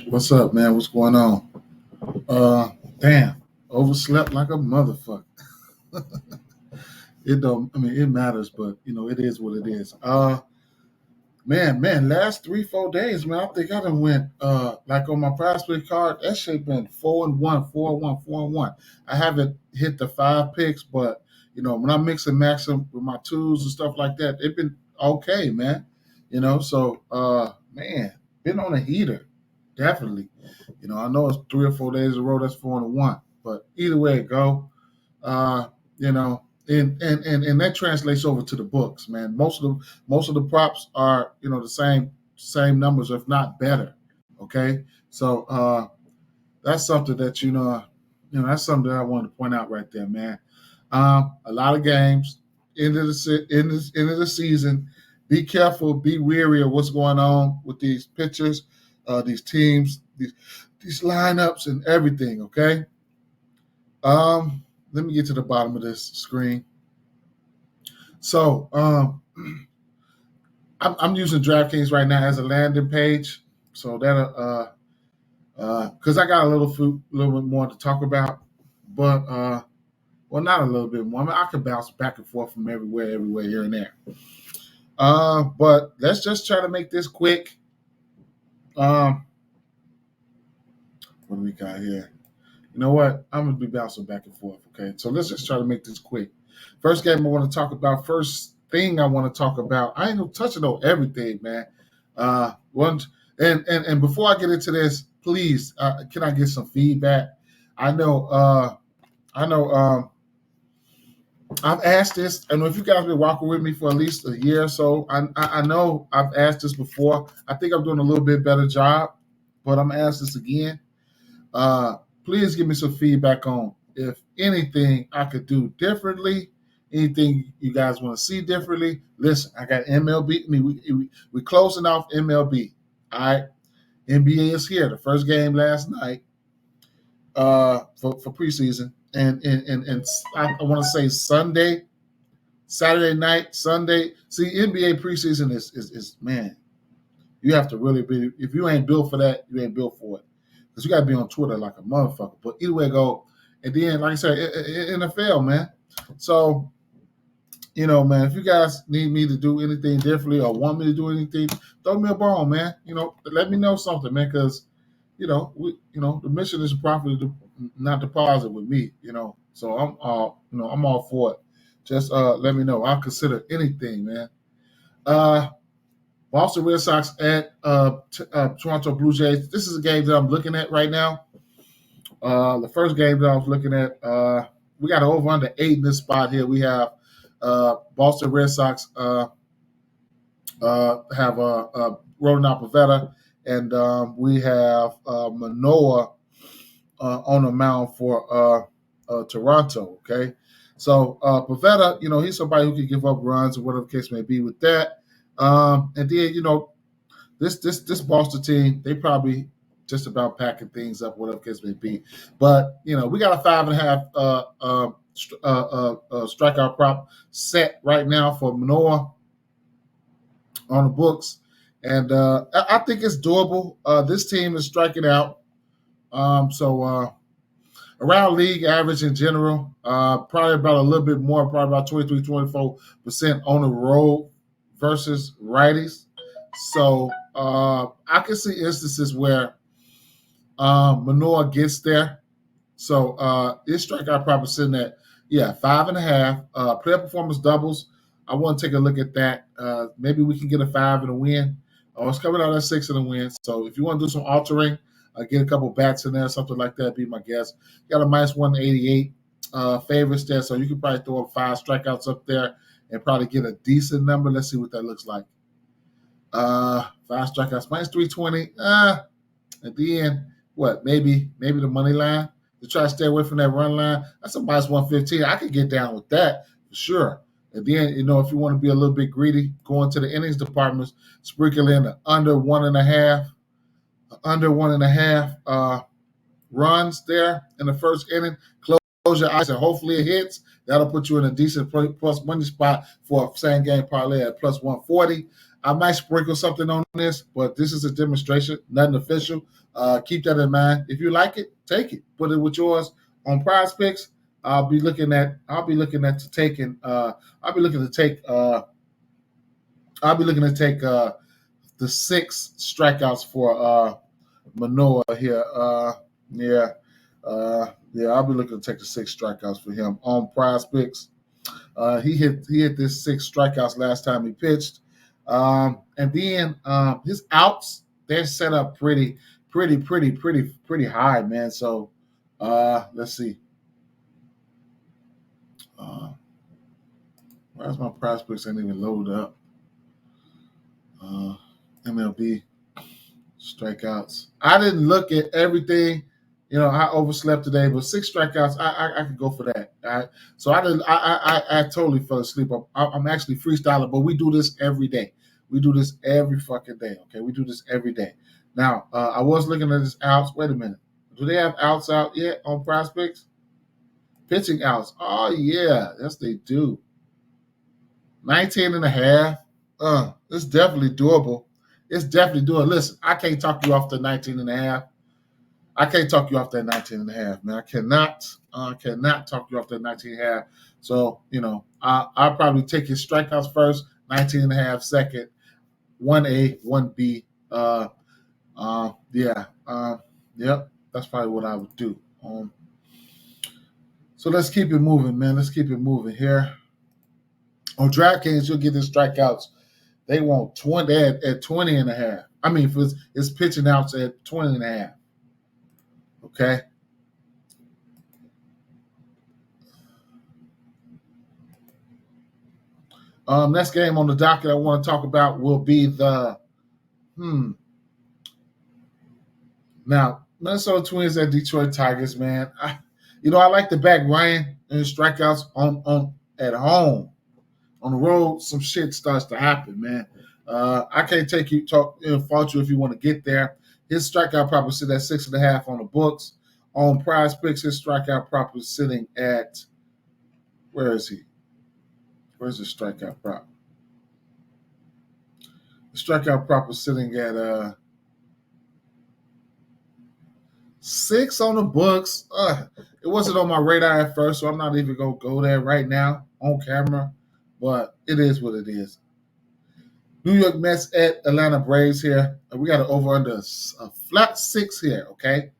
What's up, man? What's going on? Damn, overslept like a motherfucker. It don't. I mean, it matters, but it is what it is. Man, last 3-4 days, man, I think I done went like on my PrizePicks card. That shit been 4-1, 4-1, 4-1. I haven't hit the 5 picks, but when I mix and match them with my tools and stuff like that, they've been okay, man. So man, been on a heater, definitely. I know it's 3 or 4 days in a row that's 4-1, but either way it go, uh, you know, and that translates over to the books, man. Most of the props are the same numbers, if not better. Okay, so that's something that that's something that I wanted to point out right there, man. A lot of games end of the season. Be careful, be wary of what's going on with these pitchers, these teams, these lineups, and everything. Okay. Let me get to the bottom of this screen. So I'm using DraftKings right now as a landing page, so that because I got a little bit more to talk about, but well, not a little bit more. I mean, I can bounce back and forth from everywhere, here and there. But let's just try to make this quick. What do we got here? You know what? I'm going to be bouncing back and forth, okay? So let's just try to make this quick. First game I want to talk about, first thing I want to talk about, I ain't touching on everything, man. And before I get into this, please, can I get some feedback? I know I've asked this, and if you guys have been walking with me for at least a year or so, I know I've asked this before. I think I'm doing a little bit better job, but I'm going to ask this again. Please give me some feedback on if anything I could do differently, anything you guys want to see differently. Listen, I got MLB. I mean, we closing off MLB. All right, NBA is here. The first game last night for preseason, and I want to say Saturday night, Sunday. See, NBA preseason is man. You have to really be. If you ain't built for that, you ain't built for it. Because you got to be on Twitter like a motherfucker. But either way go. And then, like I said, NFL, man. So, man, if you guys need me to do anything differently or want me to do anything, throw me a bone, man. Let me know something, man, because, the mission is profit, not deposit with me, So I'm all for it. Just let me know. I'll consider anything, man. Boston Red Sox at Toronto Blue Jays. This is a game that I'm looking at right now. The first game that I was looking at, we got over under 8 in this spot here. We have Boston Red Sox have Ronan Pavetta, and we have Manoah on the mound for Toronto. Okay, so Pavetta, he's somebody who can give up runs or whatever the case may be with that. And then this Boston team, they probably just about packing things up, whatever case may be. But we got a 5.5 strikeout prop set right now for Manoah on the books, and I think it's doable. This team is striking out, so around league average in general, probably about a little bit more, probably about 23-24% on the road versus righties. So I can see instances where Manoah gets there. So his strikeout prop is sitting at 5.5. Player performance doubles. I want to take a look at that. Maybe we can get a 5 and a win. It's coming out at 6 and a win. So if you want to do some altering, get a couple bats in there, something like that, be my guess. Got a minus 188 favorites there, so you can probably throw up 5 strikeouts up there and probably get a decent number. Let's see what that looks like. 5 strikeouts, minus 320. At the end, what? Maybe the money line to try to stay away from that run line. That's a minus 115. I could get down with that for sure. And then, if you want to be a little bit greedy, go into the innings departments, sprinkle in the under 1.5 runs there in the first inning. Close your eyes and hopefully it hits. That'll put you in a decent plus money spot for a same game parlay at plus 140. I might sprinkle something on this, but this is a demonstration, nothing official. Keep that in mind. If you like it, take it. Put it with yours on PrizePicks. I'll be looking to take the 6 strikeouts for Manoah here. I'll be looking to take the 6 strikeouts for him on PrizePicks. He hit this 6 strikeouts last time he pitched, and then his outs, they're set up pretty high, man. So let's see. Where's my PrizePicks? Ain't even loaded up. MLB strikeouts. I didn't look at everything. I overslept today, but 6 strikeouts, I could go for that. All right. So I totally fell asleep. I'm actually freestyling, but we do this every day. We do this every fucking day. Okay, we do this every day. Now, I was looking at his outs. Wait a minute. Do they have outs out yet on PrizePicks? Pitching outs. Oh yeah, yes they do. 19 and a half. It's definitely doable. It's definitely doable. Listen, I can't talk you off the 19 and a half. I can't talk you off that 19 and a half, man. I cannot talk you off that 19 and a half. So, I'll probably take his strikeouts first, 19 and a half second, 1A, 1B. Yep, that's probably what I would do. So let's keep it moving, man. Let's keep it moving here. On DraftKings, you'll get his strikeouts. They want 20 at 20 and a half. I mean, for his pitching outs at 20 and a half. Okay. Next game on the docket I want to talk about will be the Now, Minnesota Twins at Detroit Tigers, man. I like to back Ryan and his strikeouts on at home. On the road, some shit starts to happen, man. I can't fault you if you want to get there. His strikeout prop is sitting at 6.5 on the books. On PrizePicks, his strikeout prop is sitting at, where is he? Where's the strikeout prop? The strikeout prop is sitting at 6 on the books. It wasn't on my radar at first, so I'm not even going to go there right now on camera. But it is what it is. New York Mets at Atlanta Braves here. We got an over-under a flat 6 here, okay?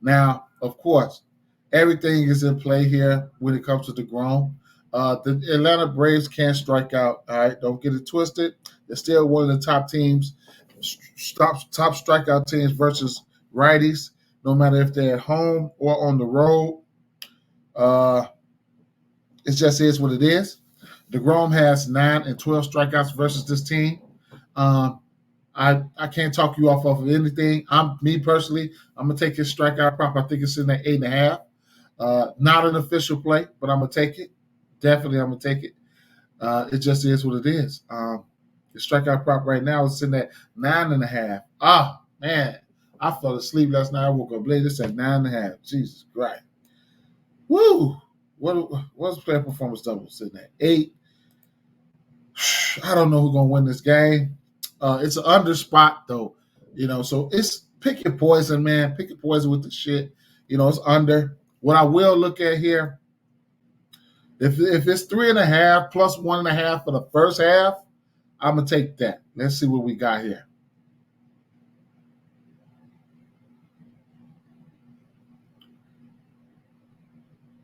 Now, of course, everything is in play here when it comes to DeGrom. The Atlanta Braves can't strike out, all right? Don't get it twisted. They're still one of the top teams, top strikeout teams versus righties, no matter if they're at home or on the road. It just is what it is. DeGrom has 9 and 12 strikeouts versus this team. I can't talk you off of anything. Me personally, I'm gonna take his strikeout prop. I think it's in at 8.5. Not an official play, but I'm gonna take it. Definitely, I'm gonna take it. It just is what it is. The strikeout prop right now is sitting at 9.5. Ah, man, I fell asleep last night. I woke up late. It's at 9.5. Jesus Christ. Woo! What's player performance double sitting at 8? I don't know who's gonna win this game. It's an under spot though, so it's pick your poison, man. Pick your poison with the shit. It's under. What I will look at here, if it's 3.5 plus 1.5 for the first half, I'm gonna take that. Let's see what we got here.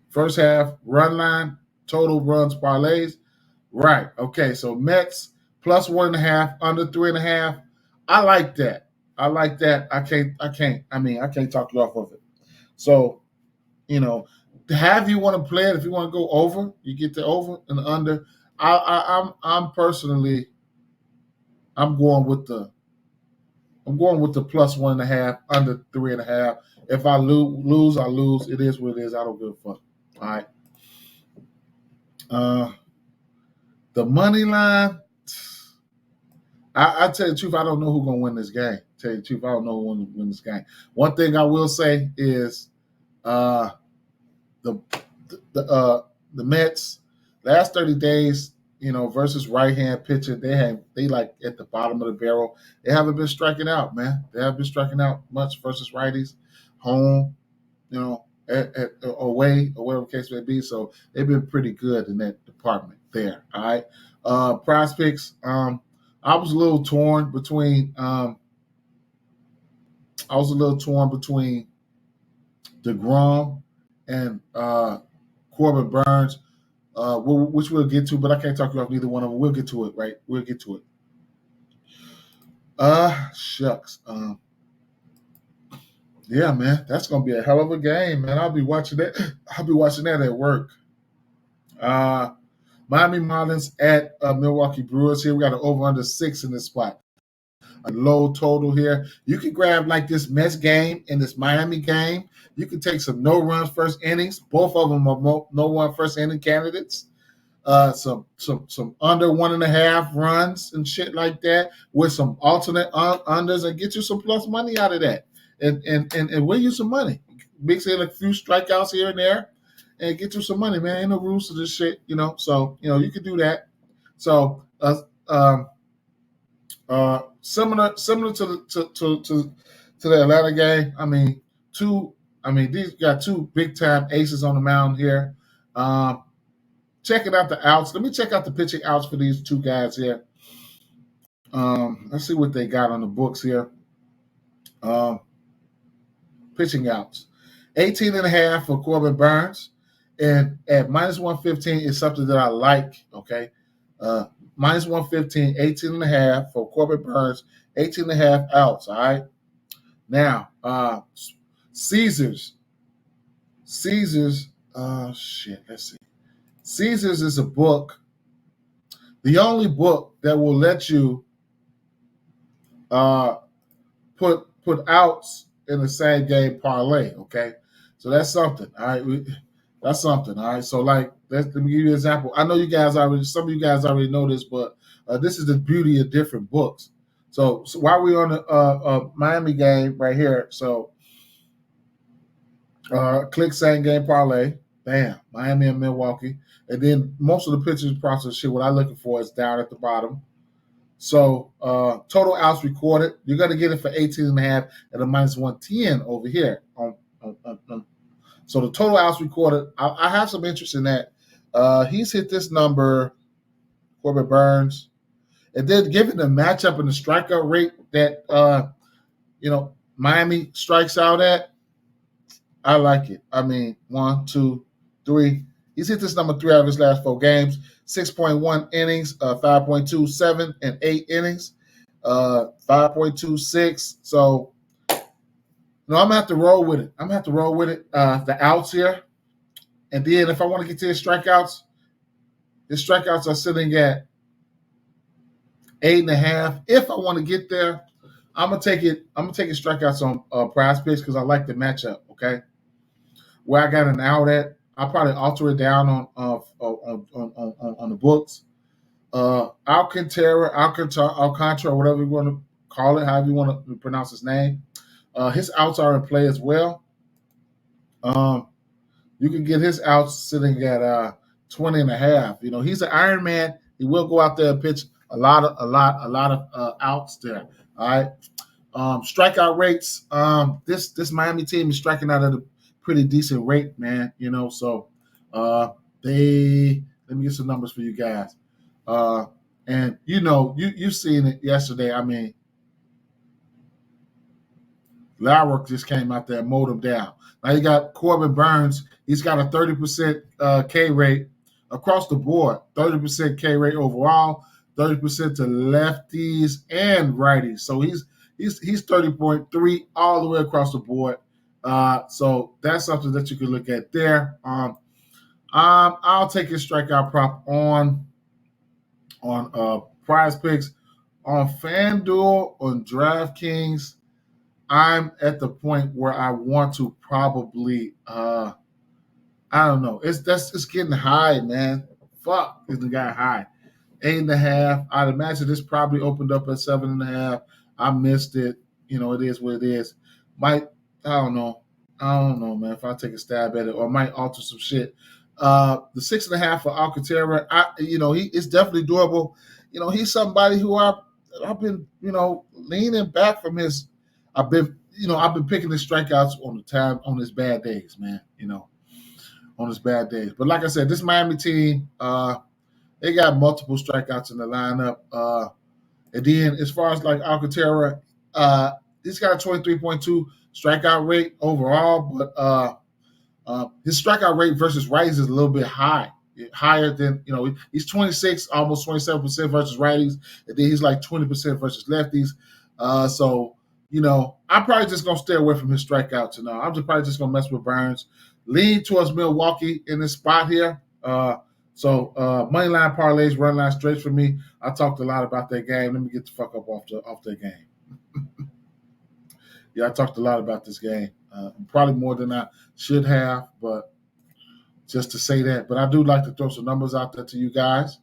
First half run line, total runs parlays. Right. Okay. So Mets plus 1.5, under 3.5. I like that. I can't talk you off of it. So, have you want to play it? If you want to go over, you get the over and the under. I'm personally, I'm going with the plus 1.5, under 3.5. If I lose, I lose. It is what it is. I don't give a fuck. All right. The money line, I tell you the truth, I don't know who's going to win this game. Tell you the truth, I don't know who's going to win this game. One thing I will say is the Mets, last 30 days, versus right-hand pitcher, they like at the bottom of the barrel. They haven't been striking out, man. They haven't been striking out much versus righties, home, at away or whatever the case may be. So they've been pretty good in that department there. All right. PrizePicks. I was a little torn between DeGrom and Corbin Burns, which we'll get to, but I can't talk about neither one of them. We'll get to it, right? We'll get to it. Shucks. Yeah, man, that's gonna be a hell of a game, man. I'll be watching that. I'll be watching that at work. Miami Marlins at Milwaukee Brewers. Here we got an over/under 6 in this spot. A low total here. You can grab like this Mets game and this Miami game. You can take some no runs first innings. Both of them are no run first inning candidates. Some under 1.5 runs and shit like that with some alternate unders and get you some plus money out of that and win you some money. Mix in a few strikeouts here and there and get you some money, man. Ain't no rules to this shit, So you can do that. So similar to the Atlanta game. These got two big time aces on the mound here. Checking out the outs. Let me check out the pitching outs for these two guys here. Let's see what they got on the books here. Pitching outs. 18.5 for Corbin Burns. And at minus 115 is something that I like, okay? Minus 115, 18.5 for Corbin Burns, 18.5 outs, all right? Now, Caesars. Let's see. Caesars is a book, the only book that will let you put outs in the same game parlay, okay? So that's something, all right? That's something, all right? So, let me give you an example. I know some of you guys already know this, but this is the beauty of different books. So while we're on the Miami game right here, so click same game parlay, bam, Miami and Milwaukee. And then most of the pitching process shit, what I'm looking for is down at the bottom. So total outs recorded, you're going to get it for 18.5 at a minus 110 over here. So the total outs recorded, I have some interest in that. He's hit this number, Corbin Burns. And then given the matchup and the strikeout rate that Miami strikes out at, I like it. 1, 2, 3. He's hit this number 3 out of his last 4 games. 6.1 innings, 5.27 and 8 innings, 5.26. So, I'm gonna have to roll with it. The outs here, and then if I want to get to his strikeouts are sitting at 8.5. If I want to get there, I'm gonna take it strikeouts on PrizePicks because I like the matchup. Okay, where I got an out at, I'll probably alter it down on the books. Alcantara, whatever you want to call it, however you want to pronounce his name. His outs are in play as well. You can get his outs sitting at 20.5. He's an Iron Man. He will go out there and pitch a lot of outs there. All right. Strikeout rates. This Miami team is striking out at a pretty decent rate, man. So let me get some numbers for you guys. And you've seen it yesterday. Larrock just came out there and mowed him down. Now you got Corbin Burns. He's got a 30% K rate across the board. 30% K rate overall. 30% to lefties and righties. So he's 30.3 all the way across the board. So that's something that you can look at there. I'll take his strikeout prop on PrizePicks, on FanDuel, on DraftKings. I'm at the point where I want to probably I don't know. It's getting high, man. Fuck, it's got high. 8.5. I'd imagine this probably opened up at 7.5. I missed it. It is what it is. I don't know, man, if I take a stab at it, or might alter some shit. The 6.5 for Alcantara, he is definitely doable. He's somebody who I've been, leaning back from his. I've been picking his strikeouts on his bad days, man. On his bad days. But like I said, this Miami team, they got multiple strikeouts in the lineup. And then as far as like Alcantara, he's got a 23.2 strikeout rate overall, but his strikeout rate versus righties is a little bit higher than, he's 26, almost 27% versus righties, and then he's like 20% versus lefties. So, I'm probably just going to stay away from his strikeouts. I'm probably just going to mess with Burns. Lean towards Milwaukee in this spot here. So money line parlays, run line straights for me. I talked a lot about that game. Let me get the fuck up off that game. Yeah, I talked a lot about this game. Probably more than I should have, but just to say that. But I do like to throw some numbers out there to you guys.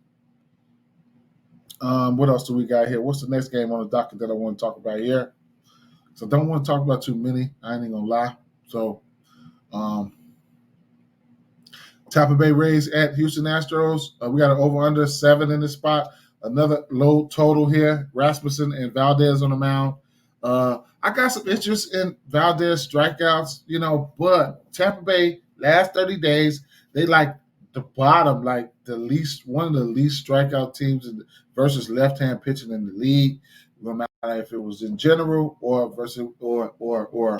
What else do we got here? What's the next game on the docket that I want to talk about here? So I don't want to talk about too many. I ain't gonna lie. So Tampa Bay Rays at Houston Astros. We got an over-under 7 in this spot. Another low total here. Rasmussen and Valdez on the mound. I got some interest in Valdez strikeouts, but Tampa Bay, last 30 days, they like the bottom, like one of the least strikeout teams versus left-hand pitching in the league. No matter if it was in general or versus or on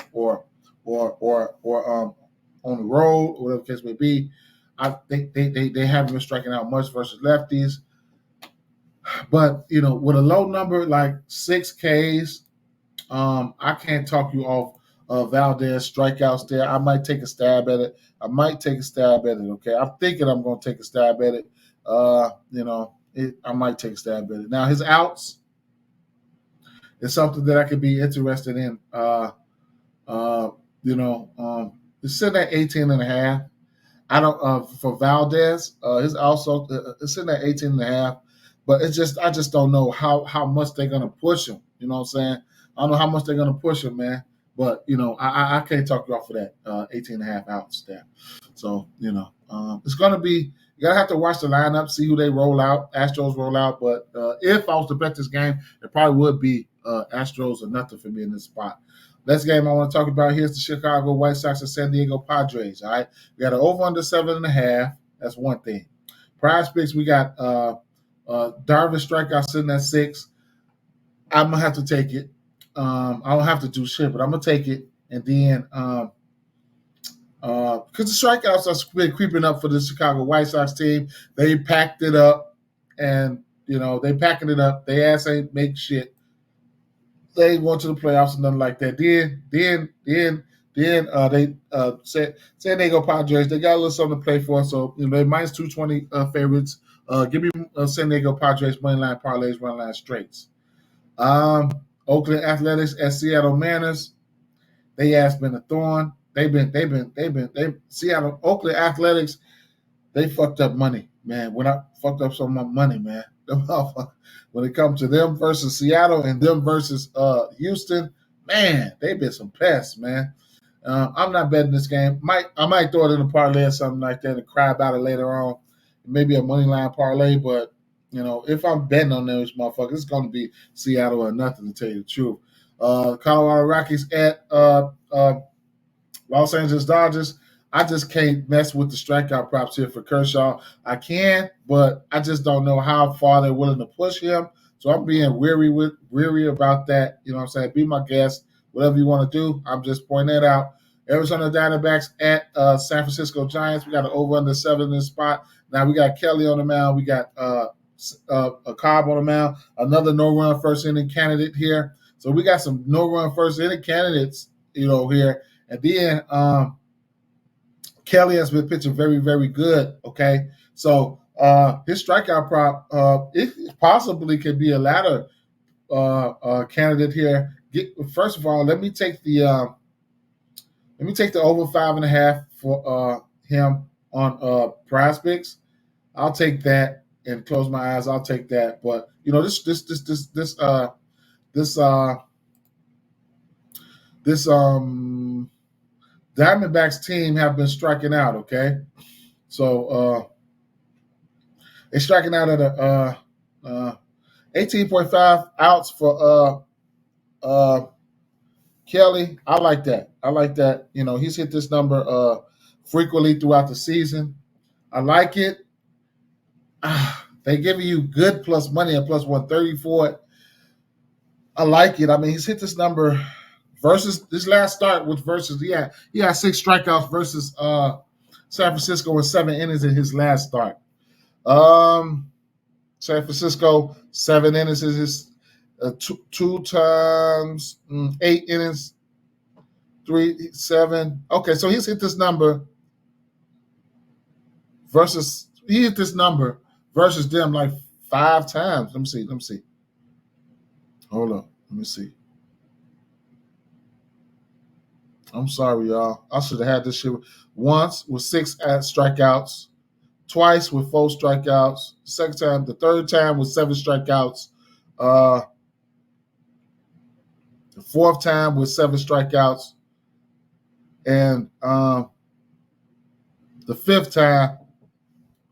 the road, or whatever the case may be. I think they haven't been striking out much versus lefties. But, with a low number like 6 Ks, I can't talk you off Valdez strikeouts there. I might take a stab at it. Okay? I'm thinking I'm going to take a stab at it. I might take a stab at it. Now, his outs is something that I could be interested in. It's sitting at 18.5. I don't for Valdez. His also it's sitting at 18.5, but I just don't know how much they're gonna push him. You know what I'm saying? I don't know how much they're gonna push him, man. But I can't talk you off of that 18.5 outs there. So it's gonna be, you gotta have to watch the lineup, see who they roll out. Astros roll out, but if I was to bet this game, it probably would be Astros or nothing for me in this spot. Next game I want to talk about here is the Chicago White Sox and San Diego Padres. All right, we got an over under 7.5. That's one thing. PrizePicks, we got Darvish strikeout sitting at 6. I'm gonna have to take it. I don't have to do shit, but I'm gonna take it. And then because the strikeouts are been creeping up for the Chicago White Sox team, they packed it up, and they packing it up. They ass ain't make shit. They ain't going to the playoffs and nothing like that. They San Diego Padres. They got a little something to play for, so they minus 220 favorites. Give me San Diego Padres money line parlays, run line straights. Oakland Athletics at Seattle Mariners. They ass been a thorn. Seattle Oakland Athletics. They fucked up money, man. When I fucked up some of my money, man. When it comes to them versus Seattle and them versus Houston, man, they've been some pests, man. I'm not betting this game. I might throw it in a parlay or something like that and cry about it later on. Maybe a money line parlay, but if I'm betting on those motherfuckers, it's going to be Seattle or nothing, to tell you the truth. Colorado Rockies at Los Angeles Dodgers. I just can't mess with the strikeout props here for Kershaw. I can, but I just don't know how far they're willing to push him. So I'm being weary about that. You know what I'm saying? Be my guest. Whatever you want to do, I'm just pointing that out. Arizona Diamondbacks at San Francisco Giants. We got an over under 7 in this spot. Now we got Kelly on the mound. We got a Cobb on the mound. Another no-run first inning candidate here. So we got some no-run first inning candidates, here. And then Kelly has been pitching very, very good. Okay, so his strikeout prop, it possibly could be a ladder candidate here. First of all, let me take the over 5.5 for him on PrizePicks. I'll take that and close my eyes. I'll take that. But this Diamondbacks team have been striking out, okay? So they're striking out at a 18.5 outs for Kelly. I like that. He's hit this number frequently throughout the season. I like it. They giving you good plus money at plus 130 for it. I like it. I mean, he's hit this number versus this last start with versus he had 6 strikeouts versus San Francisco with 7 innings in his last start. San Francisco 7 innings is his two times 8 innings, 3 7. Okay, so he's hit this number versus them like 5 times. Let me see. Hold on. Let me see. I'm sorry, y'all. I should have had this shit once with 6 strikeouts, twice with 4 strikeouts, the third time with 7 strikeouts, the fourth time with 7 strikeouts, and the fifth time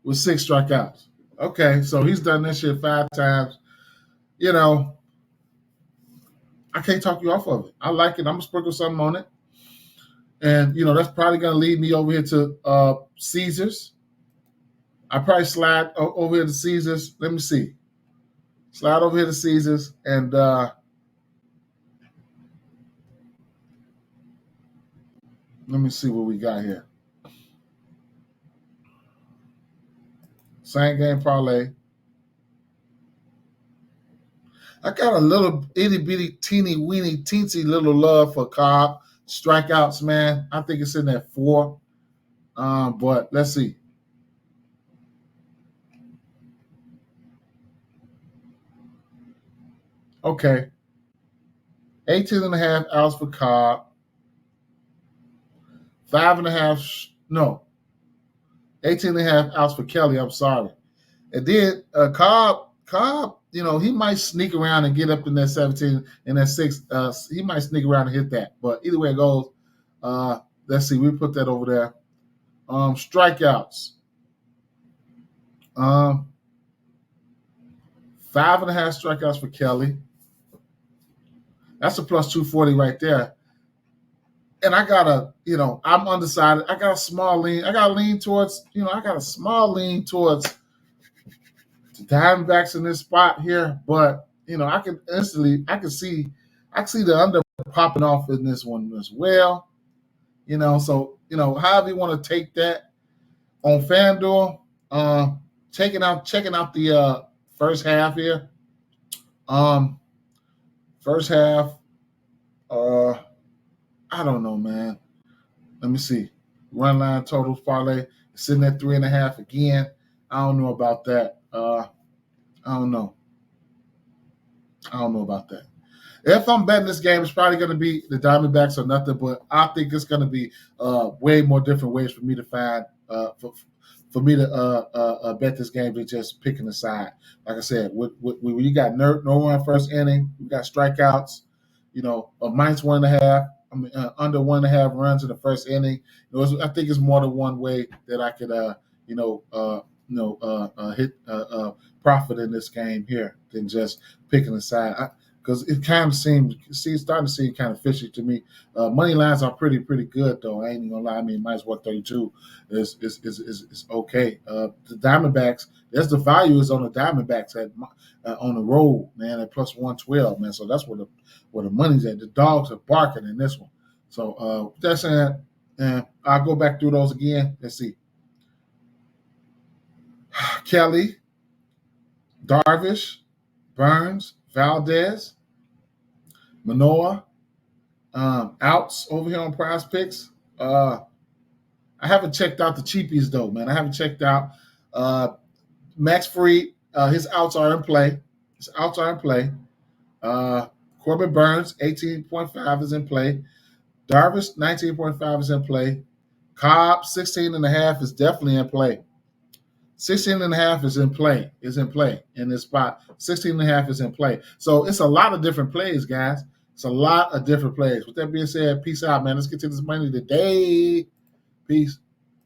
with 6 strikeouts. Okay, so he's done this shit 5 times. I can't talk you off of it. I like it. I'm going to sprinkle something on it. And, that's probably going to lead me over here to Caesars. I probably slide over here to Caesars. Let me see. Slide over here to Caesars. And let me see what we got here. Same game parlay. I got a little itty bitty teeny weeny teensy little love for Cobb strikeouts, man. I think it's in at 4. But let's see. Okay. 18.5 outs for Cobb. 5.5. 18.5 outs for Kelly. I'm sorry. And then Cobb, he might sneak around and get up in that 17 and that 6. He might sneak around and hit that. But either way it goes, let's see. We put that over there. Strikeouts. 5.5 strikeouts for Kelly. That's a plus 240 right there. And I got I'm undecided. I got a small lean. I got a small lean towards the Diamondbacks in this spot here. But, I can see the under popping off in this one as well. So, however you want to take that on FanDuel, checking out the first half here. First half, I don't know, man. Let me see. Run line totals parlay sitting at 3.5 again. I don't know about that. I don't know about that. If I'm betting this game, it's probably going to be the Diamondbacks or nothing. But I think it's going to be way more different ways for me to find for me to bet this game than just picking a side. Like I said, when you got no run first inning, you got strikeouts. A minus 1.5. Under 1.5 runs in the first inning. I think it's more than one way that I could, hit profit in this game here than just picking a side. Because it kind of starting to seem kind of fishy to me. Money lines are pretty good though. I ain't even gonna lie. I mean, minus 132 is okay. The Diamondbacks, the value is on the Diamondbacks on the road, man, at plus 112, man. So that's where the money's at. The dogs are barking in this one. So with that said, I'll go back through those again. Let's see. Kelly, Darvish, Burns, Valdez, Manoah, outs over here on PrizePicks. I haven't checked out the cheapies though, man. I haven't checked out Max Fried. His outs are in play. Corbin Burns, 18.5 is in play. Darvish, 19.5 is in play. Cobb, 16.5 is definitely in play. 16.5 is in play. In this spot. 16.5 is in play. So it's a lot of different plays, guys. It's a lot of different plays. With that being said, peace out, man. Let's get to this money today. Peace.